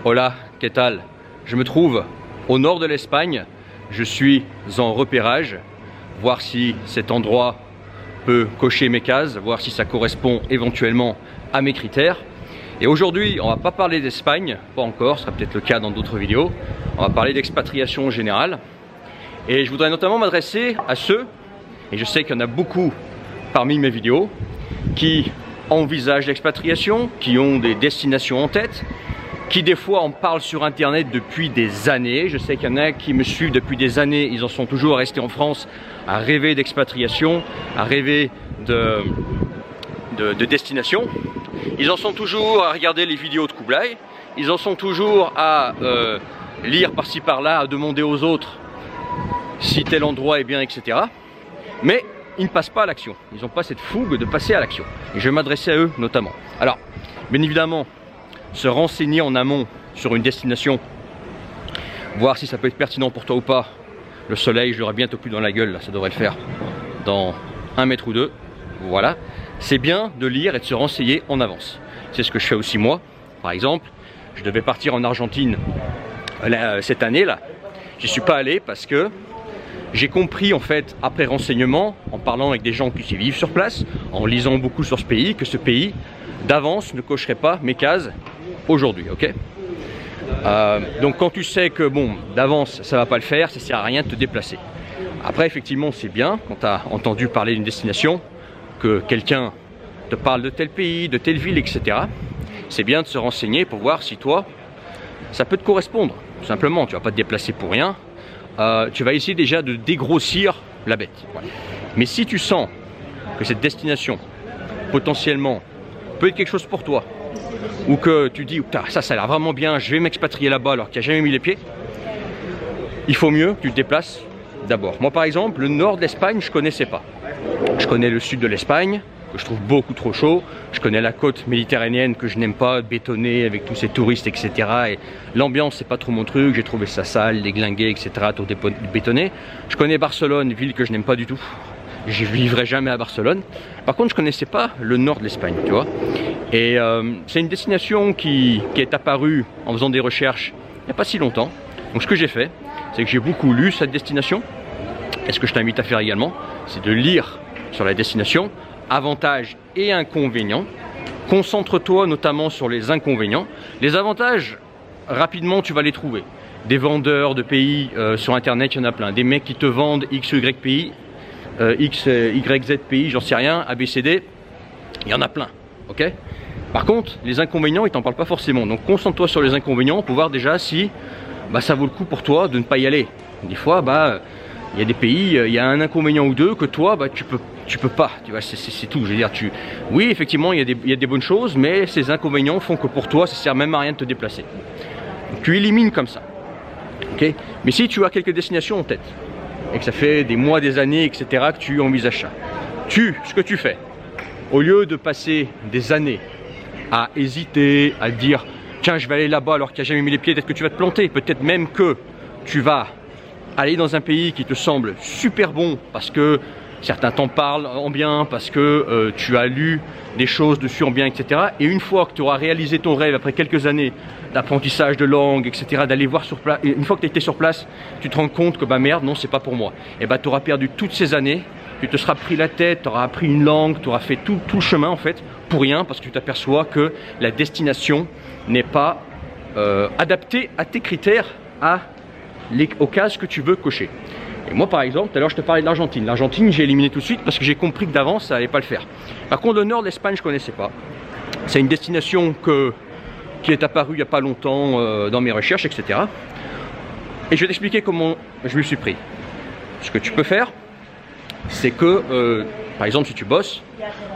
Hola, ¿qué tal? Je me trouve au nord de l'Espagne. Je suis en repérage, voir si cet endroit peut cocher mes cases, voir si ça correspond éventuellement à mes critères. Et aujourd'hui, on va pas parler d'Espagne, pas encore, ce sera peut-être le cas dans d'autres vidéos. On va parler d'expatriation en général. Et je voudrais notamment m'adresser à ceux, et je sais qu'il y en a beaucoup parmi mes vidéos, qui envisagent l'expatriation, qui ont des destinations en tête, qui des fois en parlent sur internet depuis des années. Je sais qu'il y en a qui me suivent depuis des années, ils en sont toujours à rester en France, à rêver d'expatriation, à rêver de destination. Ils en sont toujours à regarder les vidéos de Kublai, ils en sont toujours à lire par-ci par-là, à demander aux autres si tel endroit est bien, etc. Mais ils ne passent pas à l'action, ils n'ont pas cette fougue de passer à l'action. Et je vais m'adresser à eux notamment. Alors, bien évidemment, se renseigner en amont sur une destination, voir si ça peut être pertinent pour toi ou pas. Le soleil, je l'aurai bientôt plus dans la gueule, là, ça devrait le faire dans 1 mètre ou 2. Voilà, c'est bien de lire et de se renseigner en avance. C'est ce que je fais aussi moi. Par exemple, je devais partir en Argentine cette année-là. J'y suis pas allé parce que j'ai compris en fait, après renseignement, en parlant avec des gens qui s'y vivent sur place, en lisant beaucoup sur ce pays, que ce pays d'avance ne cocherait pas mes cases aujourd'hui, ok? Donc quand tu sais que bon, d'avance ça va pas le faire, ça sert à rien de te déplacer. Après effectivement c'est bien, quand tu as entendu parler d'une destination, que quelqu'un te parle de tel pays, de telle ville, etc. C'est bien de se renseigner pour voir si toi, ça peut te correspondre. Tout simplement, tu vas pas te déplacer pour rien. Tu vas essayer déjà de dégrossir la bête. Voilà. Mais si tu sens que cette destination, potentiellement, peut être quelque chose pour toi, ou que tu dis, ça a l'air vraiment bien, je vais m'expatrier là-bas alors qu'il n'y a jamais mis les pieds, il faut mieux que tu te déplaces d'abord. Moi par exemple, le nord de l'Espagne, je ne connaissais pas. Je connais le sud de l'Espagne, que je trouve beaucoup trop chaud. Je connais la côte méditerranéenne que je n'aime pas, bétonnée avec tous ces touristes, etc. Et l'ambiance, c'est pas trop mon truc. J'ai trouvé ça sale, déglingué, etc. Tout bétonné. Je connais Barcelone, ville que je n'aime pas du tout. Je vivrai jamais à Barcelone. Par contre, je connaissais pas le nord de l'Espagne, tu vois. Et c'est une destination qui est apparue en faisant des recherches il n'y a pas si longtemps. Donc ce que j'ai fait, c'est que j'ai beaucoup lu cette destination. Et ce que je t'invite à faire également, c'est de lire sur la destination, avantages et inconvénients. Concentre-toi notamment sur les inconvénients. Les avantages, rapidement tu vas les trouver. Des vendeurs de pays sur internet, il y en a plein. Des mecs qui te vendent X, Y pays, X, Y, Z pays, j'en sais rien, ABCD, il y en a plein. Ok? Par contre, les inconvénients, ils t'en parlent pas forcément. Donc concentre-toi sur les inconvénients pour voir déjà si ça vaut le coup pour toi de ne pas y aller. Des fois, il y a des pays, il y a un inconvénient ou deux que toi, tu peux pas, tu vois, c'est tout. Je veux dire, oui, effectivement, il y a des bonnes choses, mais ces inconvénients font que pour toi, ça sert même à rien de te déplacer. Donc, tu élimines comme ça. Ok? Mais si tu as quelques destinations en tête, et que ça fait des mois, des années, etc., que tu envisages ça, ce que tu fais, au lieu de passer des années à hésiter, à dire, tiens, je vais aller là-bas alors qu'il n'y a jamais mis les pieds, peut-être que tu vas te planter, peut-être même que tu vas aller dans un pays qui te semble super bon parce que certains t'en parlent en bien, parce que tu as lu des choses dessus en bien, etc. Et une fois que tu auras réalisé ton rêve, après quelques années d'apprentissage de langue, etc., d'aller voir sur place, et une fois que tu été sur place, tu te rends compte que merde, non, c'est pas pour moi. Et tu auras perdu toutes ces années, tu te seras pris la tête, tu auras appris une langue, tu auras fait tout le chemin en fait, pour rien, parce que tu t'aperçois que la destination n'est pas adaptée à tes critères, aux cases que tu veux cocher. Et moi par exemple, tout à l'heure je te parlais de l'Argentine. L'Argentine j'ai éliminé tout de suite parce que j'ai compris que d'avance ça allait pas le faire. Par contre le nord de l'Espagne je connaissais pas. C'est une destination qui est apparue il n'y a pas longtemps dans mes recherches, etc. Et je vais t'expliquer comment je me suis pris. Ce que tu peux faire, c'est que par exemple si tu bosses,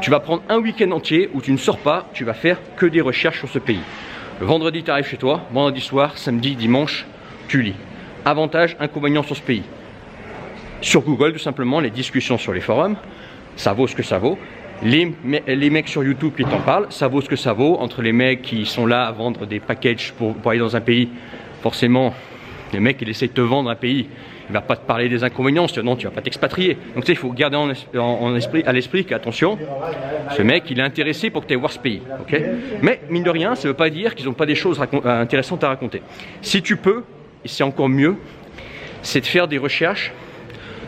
tu vas prendre un week-end entier où tu ne sors pas, tu vas faire que des recherches sur ce pays. Le vendredi tu arrives chez toi, vendredi soir, samedi, dimanche, tu lis. Avantages, inconvénients sur ce pays. Sur Google, tout simplement, les discussions sur les forums, ça vaut ce que ça vaut. Les mecs sur YouTube qui t'en parlent, ça vaut ce que ça vaut. Entre les mecs qui sont là à vendre des packages pour aller dans un pays, forcément, les mecs, ils essayent de te vendre un pays. Il va pas te parler des inconvénients, sinon tu vas pas t'expatrier. Donc tu sais, il faut garder à l'esprit qu'attention, ce mec, il est intéressé pour que tu ailles voir ce pays. Okay, mais mine de rien, ça ne veut pas dire qu'ils n'ont pas des choses intéressantes à raconter. Si tu peux, et c'est encore mieux, c'est de faire des recherches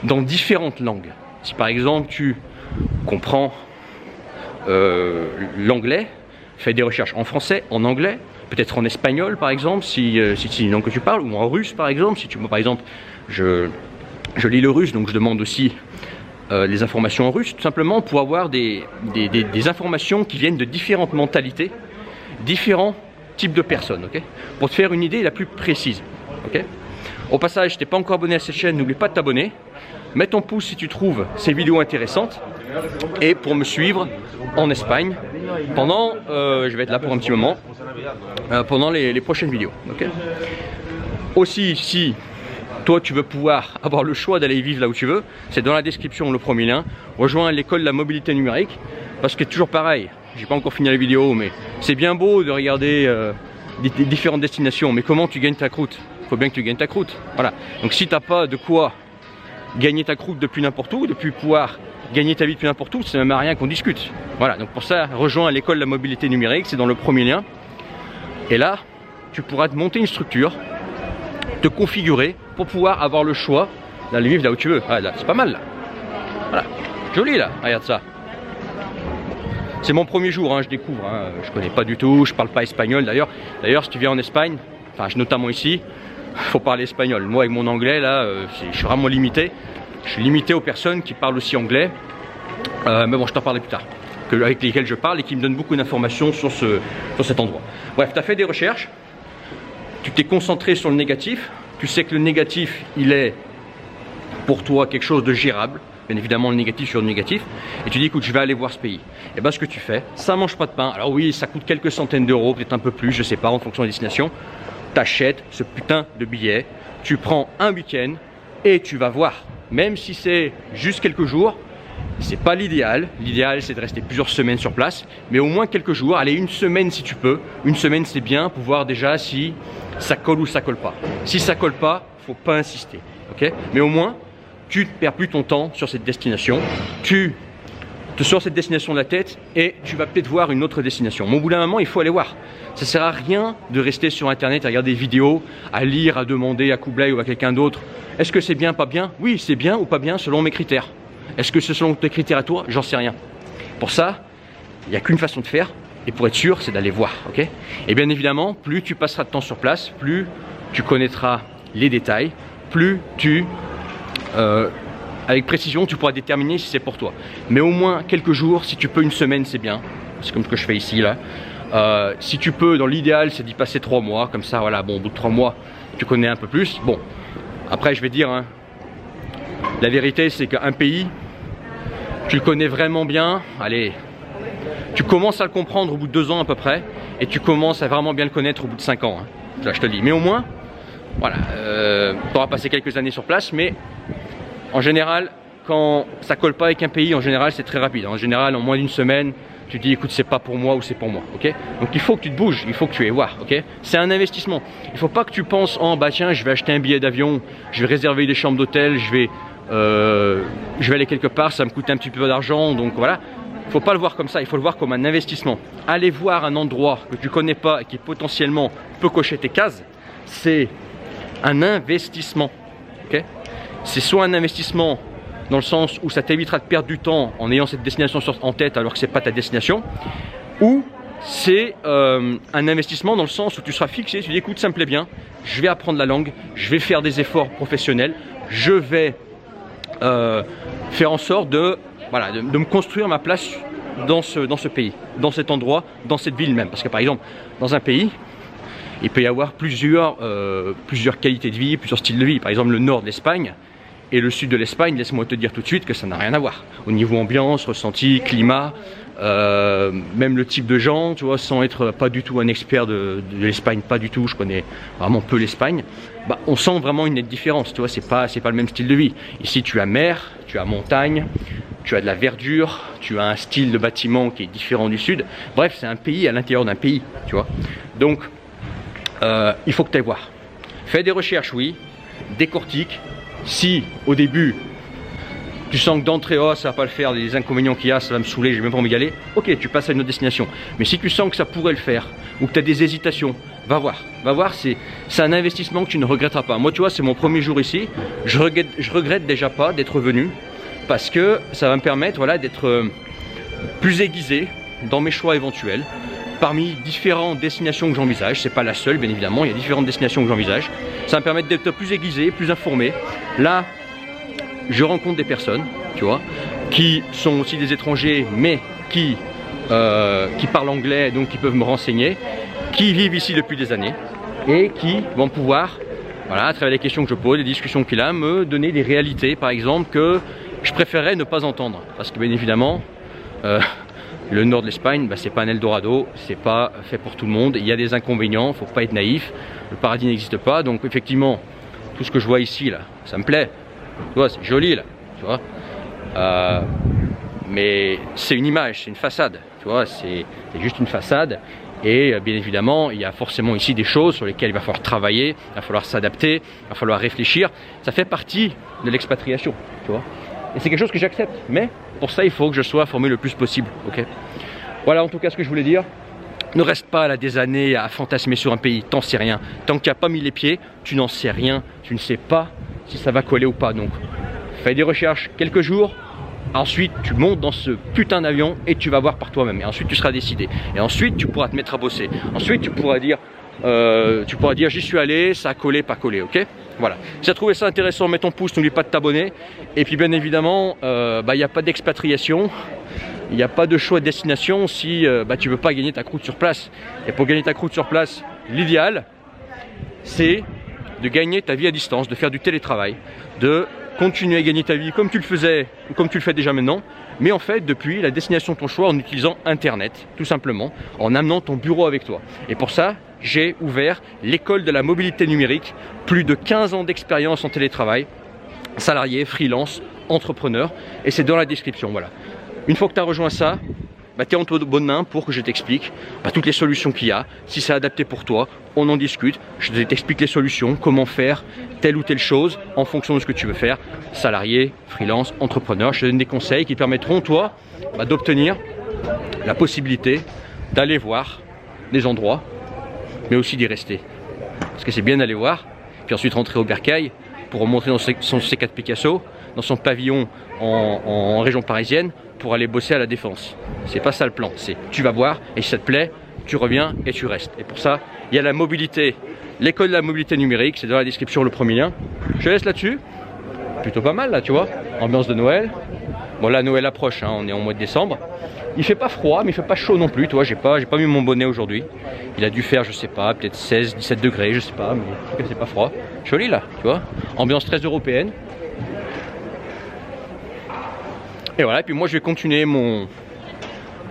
dans différentes langues. Si par exemple tu comprends l'anglais, fais des recherches en français, en anglais, peut-être en espagnol par exemple, si c'est une langue que tu parles, ou en russe par exemple. Si tu, moi par exemple, je lis le russe, donc je demande aussi les informations en russe, tout simplement pour avoir des informations qui viennent de différentes mentalités, différents types de personnes, okay, pour te faire une idée la plus précise. Okay. Au passage, si tu n'es pas encore abonné à cette chaîne, n'oublie pas de t'abonner. Mets ton pouce si tu trouves ces vidéos intéressantes. Et pour me suivre en Espagne, pendant, je vais être là pour un petit moment, pendant les prochaines vidéos. Okay. Aussi, si toi tu veux pouvoir avoir le choix d'aller vivre là où tu veux, c'est dans la description le premier lien. Rejoins l'école de la mobilité numérique, parce que toujours pareil, j'ai pas encore fini la vidéo, mais c'est bien beau de regarder des différentes destinations, mais comment tu gagnes ta croûte? Il faut bien que tu gagnes ta croûte. Voilà. Donc si tu n'as pas de quoi gagner ta croûte depuis n'importe où, depuis pouvoir gagner ta vie depuis n'importe où, ça ne sert à rien qu'on discute. Voilà, donc pour ça, rejoins l'école de la mobilité numérique, c'est dans le premier lien. Et là, tu pourras te monter une structure, te configurer pour pouvoir avoir le choix d'aller vivre là où tu veux. Ah, c'est pas mal là. Voilà, joli là, regarde ça. C'est mon premier jour, hein, je découvre, hein. Je connais pas du tout, je parle pas espagnol d'ailleurs. D'ailleurs, si tu viens en Espagne, enfin notamment ici, faut parler espagnol. Moi avec mon anglais là, je suis vraiment limité. Je suis limité aux personnes qui parlent aussi anglais. Mais bon, je t'en parlerai plus tard. Avec lesquelles je parle et qui me donnent beaucoup d'informations sur cet endroit. Bref, tu as fait des recherches. Tu t'es concentré sur le négatif. Tu sais que le négatif, il est pour toi quelque chose de gérable. Bien évidemment, le négatif sur le négatif. Et tu dis, écoute, je vais aller voir ce pays. Et bien, ce que tu fais, ça mange pas de pain. Alors oui, ça coûte quelques centaines d'euros, peut-être un peu plus, je sais pas, en fonction des destinations. T'achètes ce putain de billet, tu prends un week-end et tu vas voir. Même si c'est juste quelques jours, c'est pas l'idéal. L'idéal, c'est de rester plusieurs semaines sur place, mais au moins quelques jours. Allez, une semaine si tu peux. Une semaine, c'est bien pour voir déjà si ça colle ou ça colle pas. Si ça colle pas, faut pas insister, ok? Mais au moins, tu ne perds plus ton temps sur cette destination. Tu te sors cette destination de la tête et tu vas peut-être voir une autre destination. Mais au bout d'un moment, il faut aller voir. Ça sert à rien de rester sur internet à regarder des vidéos, à lire, à demander à Kublai ou à quelqu'un d'autre. Est-ce que c'est bien, pas bien? Oui, c'est bien ou pas bien selon mes critères. Est-ce que c'est selon tes critères à toi? J'en sais rien. Pour ça, il n'y a qu'une façon de faire. Et pour être sûr, c'est d'aller voir. Okay, et bien évidemment, plus tu passeras de temps sur place, plus tu connaîtras les détails, plus tu... avec précision, tu pourras déterminer si c'est pour toi. Mais au moins quelques jours, si tu peux une semaine, c'est bien. C'est comme ce que je fais ici là. Si tu peux, dans l'idéal, c'est d'y passer 3 mois. Comme ça, voilà, bon, au bout de 3 mois, tu connais un peu plus. Bon, après, je vais dire, hein, la vérité, c'est qu'un pays, tu le connais vraiment bien. Allez, tu commences à le comprendre au bout de 2 ans à peu près. Et tu commences à vraiment bien le connaître au bout de 5 ans. Hein. Là, je te le dis. Mais au moins, voilà, tu auras passé quelques années sur place, mais... En général, quand ça colle pas avec un pays, en général c'est très rapide. En général, en moins d'une semaine, tu te dis écoute, c'est pas pour moi ou c'est pour moi. Okay, donc il faut que tu te bouges, il faut que tu ailles voir. Okay, c'est un investissement. Il faut pas que tu penses oh bah tiens, je vais acheter un billet d'avion, je vais réserver des chambres d'hôtel, je vais aller quelque part, ça me coûte un petit peu d'argent. Donc voilà, il faut pas le voir comme ça, il faut le voir comme un investissement. Aller voir un endroit que tu connais pas et qui potentiellement peut cocher tes cases, c'est un investissement. Okay, c'est soit un investissement dans le sens où ça t'évitera de perdre du temps en ayant cette destination en tête alors que c'est pas ta destination, ou c'est un investissement dans le sens où tu seras fixé, tu dis écoute ça me plaît bien, je vais apprendre la langue, je vais faire des efforts professionnels, je vais faire en sorte de me construire ma place dans ce pays, dans cet endroit, dans cette ville même. Parce que par exemple, dans un pays, il peut y avoir plusieurs qualités de vie, plusieurs styles de vie. Par exemple, le nord de l'Espagne et le sud de l'Espagne, laisse-moi te dire tout de suite que ça n'a rien à voir. Au niveau ambiance, ressenti, climat, même le type de gens, tu vois, sans être pas du tout un expert de l'Espagne, pas du tout, je connais vraiment peu l'Espagne, bah, on sent vraiment une nette différence, tu vois, c'est pas le même style de vie. Ici, tu as mer, tu as montagne, tu as de la verdure, tu as un style de bâtiment qui est différent du sud. Bref, c'est un pays à l'intérieur d'un pays, tu vois. Donc, il faut que tu ailles voir. Fais des recherches, oui, décortique, Si au début tu sens que d'entrée, oh ça va pas le faire, les inconvénients qu'il y a, ça va me saouler, j'ai même pas envie d'y aller, ok, tu passes à une autre destination. Mais si tu sens que ça pourrait le faire, ou que tu as des hésitations, va voir, c'est un investissement que tu ne regretteras pas. Moi tu vois, c'est mon premier jour ici, je regrette déjà pas d'être venu, parce que ça va me permettre, voilà, d'être plus aiguisé dans mes choix éventuels, parmi différentes destinations que j'envisage. C'est pas la seule, bien évidemment, il y a différentes destinations que j'envisage. Ça va me permettre d'être plus aiguisé, plus informé. Là, je rencontre des personnes, tu vois, qui sont aussi des étrangers, mais qui parlent anglais, donc qui peuvent me renseigner, qui vivent ici depuis des années et qui vont pouvoir, voilà, à travers les questions que je pose, les discussions qu'il a, me donner des réalités, par exemple, que je préférerais ne pas entendre. Parce que bien évidemment, le nord de l'Espagne, bah, c'est pas un Eldorado, c'est pas fait pour tout le monde. Il y a des inconvénients, faut pas être naïf. Le paradis n'existe pas, donc effectivement, tout ce que je vois ici, là, ça me plaît. Tu vois, c'est joli là, tu vois. Mais c'est une image, c'est une façade, tu vois, c'est juste une façade. Et bien évidemment, il y a forcément ici des choses sur lesquelles il va falloir travailler, il va falloir s'adapter, il va falloir réfléchir. Ça fait partie de l'expatriation, tu vois. Et c'est quelque chose que j'accepte, mais pour ça, il faut que je sois formé le plus possible, ok. Voilà en tout cas ce que je voulais dire. Ne reste pas là des années à fantasmer sur un pays, t'en sais rien. Tant que tu n'as pas mis les pieds, tu n'en sais rien, tu ne sais pas si ça va coller ou pas. Donc fais des recherches quelques jours, ensuite tu montes dans ce putain d'avion et tu vas voir par toi-même, et ensuite tu seras décidé, et ensuite tu pourras te mettre à bosser, ensuite tu pourras dire j'y suis allé, ça a collé, pas collé, ok. Voilà, si tu as trouvé ça intéressant, mets ton pouce, n'oublie pas de t'abonner. Et puis bien évidemment, il n'y a pas d'expatriation, il n'y a pas de choix de destination si tu ne veux pas gagner ta croûte sur place. Et pour gagner ta croûte sur place, l'idéal, c'est de gagner ta vie à distance, de faire du télétravail, de continuer à gagner ta vie comme tu le faisais, comme tu le fais déjà maintenant, mais en fait depuis la destination de ton choix, en utilisant Internet, tout simplement, en amenant ton bureau avec toi. Et pour ça, j'ai ouvert l'école de la mobilité numérique, plus de 15 ans d'expérience en télétravail, salarié, freelance, entrepreneur, et c'est dans la description, voilà. Une fois que tu as rejoint ça, tu es entre de bonnes mains pour que je t'explique toutes les solutions qu'il y a. Si c'est adapté pour toi, on en discute. Je t'explique les solutions, comment faire telle ou telle chose en fonction de ce que tu veux faire. Salarié, freelance, entrepreneur, je te donne des conseils qui permettront, toi, d'obtenir la possibilité d'aller voir des endroits, mais aussi d'y rester. Parce que c'est bien d'aller voir, puis ensuite rentrer au bercail pour remonter dans son C4 Picasso, dans son pavillon en région parisienne, pour aller bosser à la Défense. C'est pas ça le plan, c'est tu vas voir et si ça te plaît, tu reviens et tu restes. Et pour ça, il y a la mobilité, l'école de la mobilité numérique, c'est dans la description le premier lien. Je te laisse là-dessus, plutôt pas mal là, tu vois, ambiance de Noël. Bon là, Noël approche, hein, on est en mois de décembre. Il fait pas froid, mais il fait pas chaud non plus, tu vois, j'ai pas mis mon bonnet aujourd'hui. Il a dû faire, je sais pas, peut-être 16, 17 degrés, je sais pas, mais en tout cas c'est pas froid. Joli là, tu vois, ambiance très européenne. Et voilà, et puis moi je vais continuer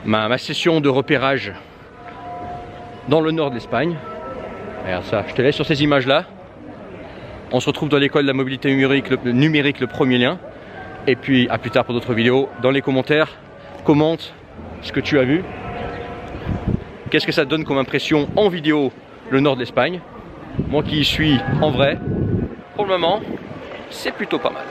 ma session de repérage dans le nord de l'Espagne. Regarde ça, je te laisse sur ces images-là. On se retrouve dans l'école de la mobilité numérique, le premier lien. Et puis à plus tard pour d'autres vidéos. Dans les commentaires, commente ce que tu as vu. Qu'est-ce que ça te donne comme impression en vidéo, le nord de l'Espagne. Moi qui y suis en vrai, pour le moment, c'est plutôt pas mal.